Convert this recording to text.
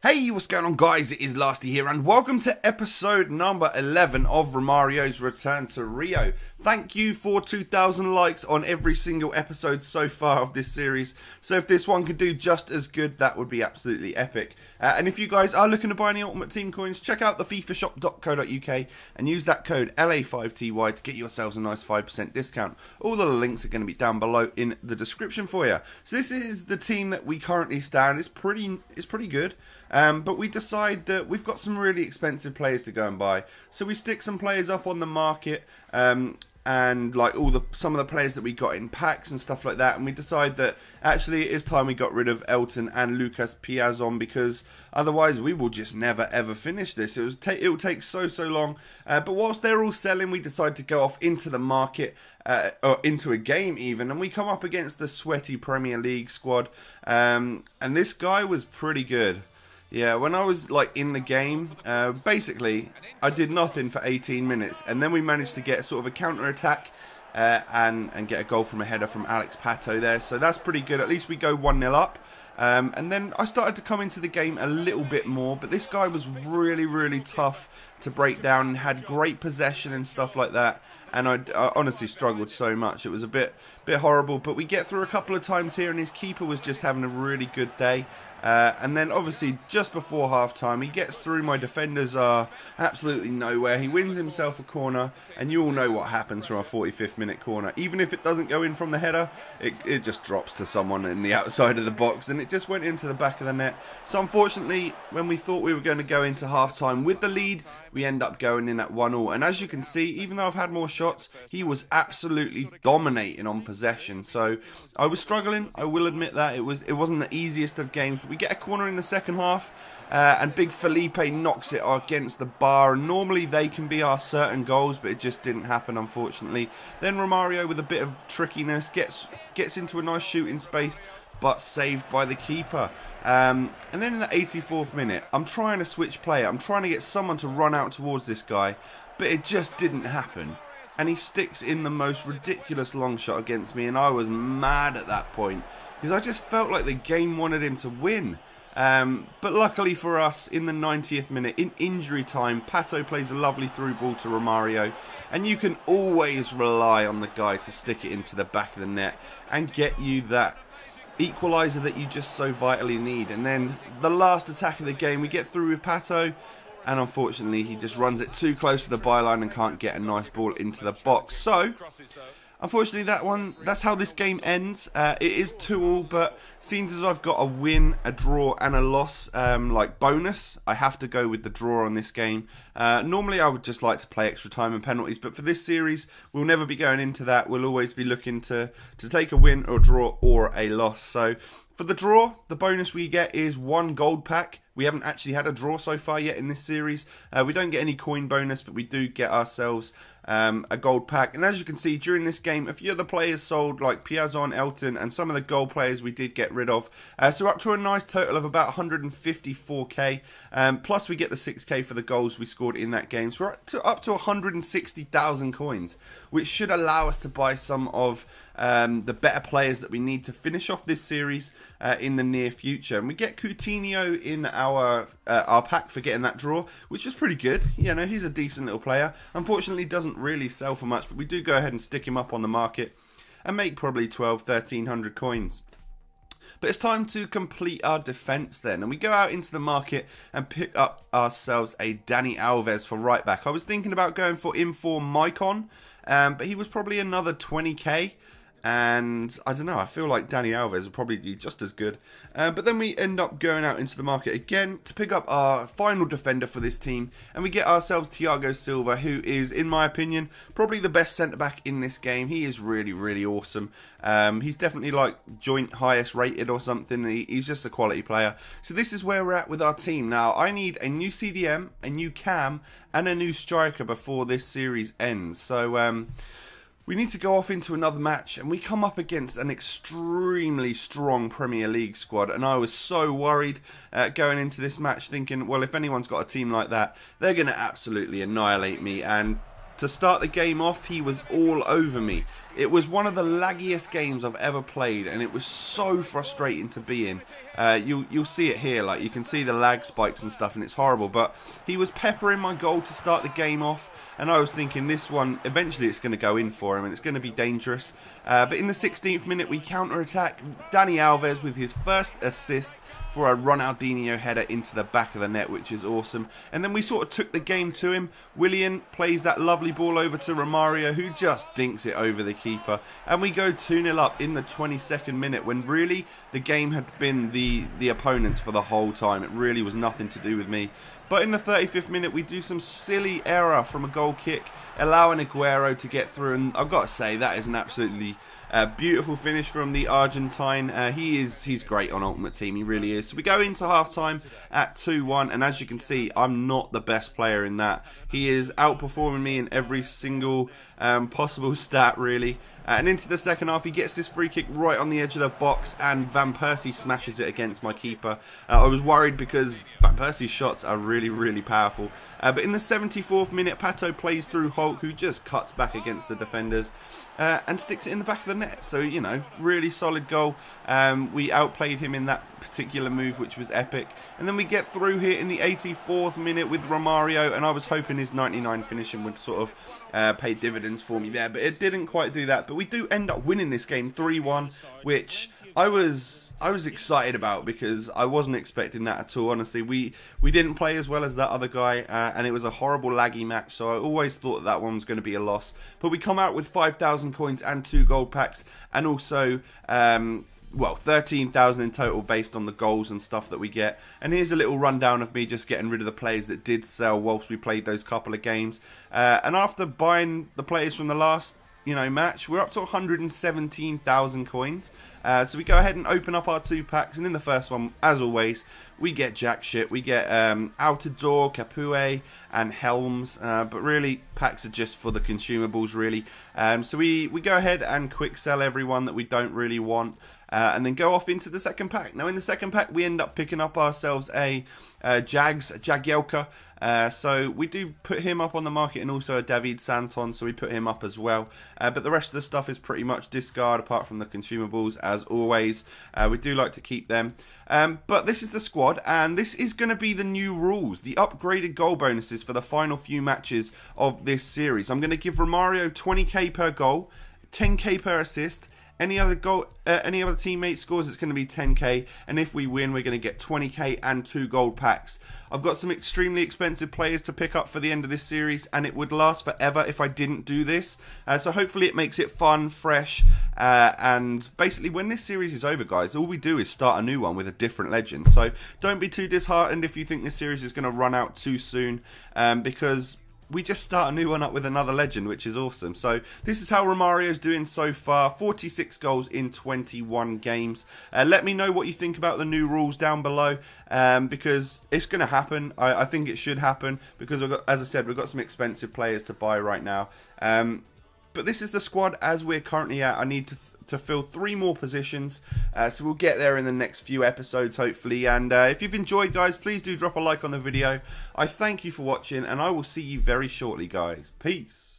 Hey, what's going on guys? It is Lasty here and welcome to episode number 11 of Romario's Return to Rio. Thank you for 2,000 likes on every single episode so far of this series. So if this one could do just as good, that would be absolutely epic. And if you guys are looking to buy any Ultimate Team coins, check out the FIFAshop.co.uk and use that code LA5TY to get yourselves a nice 5% discount. All the links are going to be down below in the description for you. So this is the team that we currently stand. It's pretty good. But we decide that we've got some really expensive players to go and buy, so we stick some players up on the market, and like some of the players that we got in packs and stuff like that, and we decide that actually it is time we got rid of Elton and Lucas Piazon, because otherwise we will just never ever finish this. It will take so long. But whilst they're all selling, we decide to go off into the market, or into a game even, and we come up against the sweaty Premier League squad, and this guy was pretty good. Yeah, when I was like in the game, basically I did nothing for 18 minutes, and then we managed to get sort of a counter attack and get a goal from a header from Alex Pato there. So that's pretty good. At least we go 1-0 up. And then I started to come into the game a little bit more, but this guy was really tough to break down and had great possession and stuff like that, and I honestly struggled so much. It was a bit horrible, but we get through a couple of times here, and his keeper was just having a really good day. And then obviously just before half time he gets through, my defenders are absolutely nowhere, he wins himself a corner, and you all know what happens from a 45th minute corner. Even if it doesn't go in from the header, it just drops to someone in the outside of the box, and it just went into the back of the net. So unfortunately, when we thought we were going to go into half time with the lead, we end up going in at 1-1, and as you can see, even though I've had more shots, he was absolutely dominating on possession. So I was struggling, I will admit that. It wasn't the easiest of games. We get a corner in the second half, and Big Felipe knocks it against the bar, and normally they can be our certain goals, but it just didn't happen, unfortunately. Then Romario, with a bit of trickiness, gets into a nice shooting space, but saved by the keeper. And then in the 84th minute, I'm trying to switch player. I'm trying to get someone to run out towards this guy, but it just didn't happen. And he sticks in the most ridiculous long shot against me, and I was mad at that point, because I just felt like the game wanted him to win. But luckily for us, in the 90th minute, in injury time, Pato plays a lovely through ball to Romario, and you can always rely on the guy to stick it into the back of the net and get you that equaliser that you just so vitally need. And then the last attack of the game, we get through with Pato, and unfortunately he just runs it too close to the byline and can't get a nice ball into the box. So unfortunately, that's how this game ends. It is 2-2, but seeing as I've got a win, a draw and a loss, like bonus, I have to go with the draw on this game. Normally I would just like to play extra time and penalties, but for this series we'll never be going into that. We'll always be looking to take a win or a draw or a loss. So for the draw, the bonus we get is 1 gold pack. We haven't actually had a draw so far yet in this series. We don't get any coin bonus, but we do get ourselves a gold pack. And as you can see, during this game, a few of the players sold, like Piazon, Elton, and some of the gold players we did get rid of. So up to a nice total of about 154k. Plus we get the 6k for the goals we scored in that game. So we're up to 160,000 coins, which should allow us to buy some of the better players that we need to finish off this series in the near future. And we get Coutinho in our pack for getting that draw, which is pretty good. You know, he's a decent little player. Unfortunately, doesn't really sell for much, but we do go ahead and stick him up on the market and make probably 1,300 coins. But it's time to complete our defence then, and we go out into the market and pick up ourselves a Dani Alves for right back. I was thinking about going for Inform Maicon, but he was probably another 20k. And I don't know, I feel like Dani Alves will probably be just as good. But then we end up going out into the market again to pick up our final defender for this team. And we get ourselves Thiago Silva, who is, in my opinion, probably the best centre-back in this game. He is really awesome. He's definitely like joint highest rated or something. He's just a quality player. So this is where we're at with our team. Now, I need a new CDM, a new cam, and a new striker before this series ends. So, we need to go off into another match, and we come up against an extremely strong Premier League squad, and I was so worried going into this match, thinking, well, if anyone's got a team like that, they're going to absolutely annihilate me. And to start the game off, he was all over me. It was one of the laggiest games I've ever played, and it was so frustrating to be in. You'll see it here, like you can see the lag spikes and stuff, and it's horrible. But he was peppering my goal to start the game off, and I was thinking this one, eventually it's going to go in for him, and it's going to be dangerous. But in the 16th minute, we counter-attack. Dani Alves with his first assist for a Ronaldinho header into the back of the net, which is awesome. And then we sort of took the game to him. Willian plays that lovely ball over to Romario, who just dinks it over the keeper. And we go 2-0 up in the 22nd minute, when really the game had been the opponents for the whole time. It really was nothing to do with me. But in the 35th minute, we do some silly error from a goal kick, allowing Aguero to get through. And I've got to say, that is an absolutely beautiful finish from the Argentine. He's great on Ultimate Team, he really is. So we go into half-time at 2-1, and as you can see, I'm not the best player in that. He is outperforming me in every single possible stat, really. And into the second half, he gets this free kick right on the edge of the box, and Van Persie smashes it against my keeper. I was worried because Van Persie's shots are really, really powerful. But in the 74th minute, Pato plays through Hulk, who just cuts back against the defenders and sticks it in the back of the net. So, you know, really solid goal. We outplayed him in that particular move, which was epic. And then we get through here in the 84th minute with Romario, and I was hoping his 99 finishing would sort of pay dividends for me there, but it didn't quite do that. But we do end up winning this game 3-1, which I was excited about because I wasn't expecting that at all. Honestly, we didn't play as well as that other guy, and it was a horrible laggy match, so I always thought that one was going to be a loss. But we come out with 5,000 coins and 2 gold packs, and also well, 13,000 in total based on the goals and stuff that we get. And here's a little rundown of me just getting rid of the players that did sell whilst we played those couple of games. And after buying the players from the last match, we're up to 117,000 coins. So we go ahead and open up our 2 packs, and in the first one, as always, we get jack shit. We get Altidore, Capoue, and Helms, but really, packs are just for the consumables, really. So we go ahead and quick sell everyone that we don't really want, and then go off into the second pack. Now, in the second pack, we end up picking up ourselves a Jagielka. So we do put him up on the market, and also a David Santon, so we put him up as well. But the rest of the stuff is pretty much discard, apart from the consumables, as always. We do like to keep them. But this is the squad, and this is going to be the new rules, the upgraded goal bonuses for the final few matches of this series. I'm going to give Romario 20k per goal, 10k per assist. Any other teammate scores, it's going to be 10k, and if we win, we're going to get 20k and 2 gold packs. I've got some extremely expensive players to pick up for the end of this series, and it would last forever if I didn't do this. So hopefully it makes it fun, fresh, and basically when this series is over, guys, all we do is start a new one with a different legend. So don't be too disheartened if you think this series is going to run out too soon, because we just start a new one up with another legend, which is awesome. So this is how Romario's doing so far. 46 goals in 21 games. Let me know what you think about the new rules down below, because it's going to happen. I think it should happen, because as I said, we've got some expensive players to buy right now. But this is the squad as we're currently at. I need to fill 3 more positions, so we'll get there in the next few episodes, hopefully. And if you've enjoyed, guys, please do drop a like on the video. I thank you for watching, and I will see you very shortly, guys. Peace.